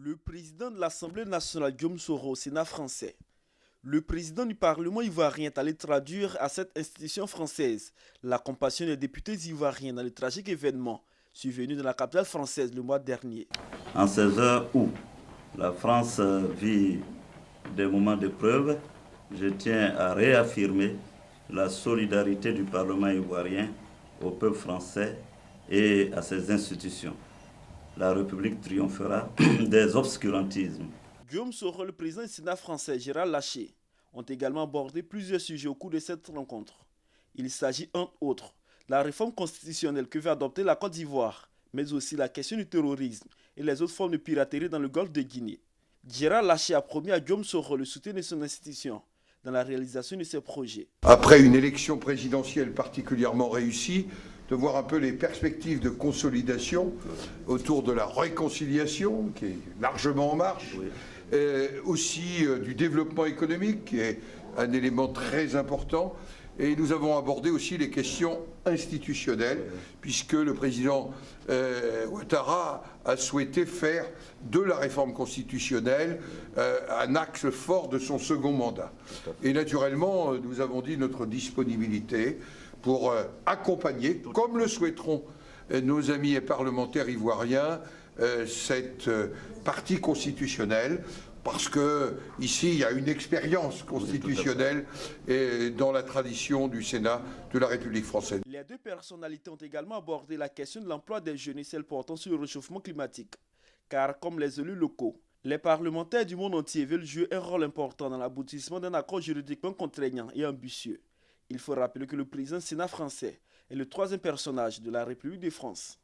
Le président de l'Assemblée nationale, Guillaume Soro, au Sénat français. Le président du Parlement ivoirien est allé traduire à cette institution française la compassion des députés ivoiriens dans le tragique événement survenu dans la capitale française le mois dernier. En ces heures où la France vit des moments d'épreuve, je tiens à réaffirmer la solidarité du Parlement ivoirien au peuple français et à ses institutions. La République triomphera des obscurantismes. Guillaume Soro, le président du Sénat français, Gérard Larcher, ont également abordé plusieurs sujets au cours de cette rencontre. Il s'agit entre autres de la réforme constitutionnelle que veut adopter la Côte d'Ivoire, mais aussi la question du terrorisme et les autres formes de piraterie dans le golfe de Guinée. Gérard Larcher a promis à Guillaume Soro le soutien de son institution dans la réalisation de ses projets. Après une élection présidentielle particulièrement réussie, de voir un peu les perspectives de consolidation autour de la réconciliation, qui est largement en marche, aussi du développement économique, qui est un élément très important. Et nous avons abordé aussi les questions institutionnelles, puisque le président Ouattara a souhaité faire de la réforme constitutionnelle un axe fort de son second mandat. Et naturellement, nous avons dit notre disponibilité pour accompagner, comme le souhaiteront nos amis et parlementaires ivoiriens, cette partie constitutionnelle, parce qu'ici, il y a une expérience constitutionnelle et dans la tradition du Sénat de la République française. Les deux personnalités ont également abordé la question de l'emploi des jeunes et celle portant sur le réchauffement climatique. Car comme les élus locaux, les parlementaires du monde entier veulent jouer un rôle important dans l'aboutissement d'un accord juridiquement contraignant et ambitieux. Il faut rappeler que le président du Sénat français est le troisième personnage de la République de France.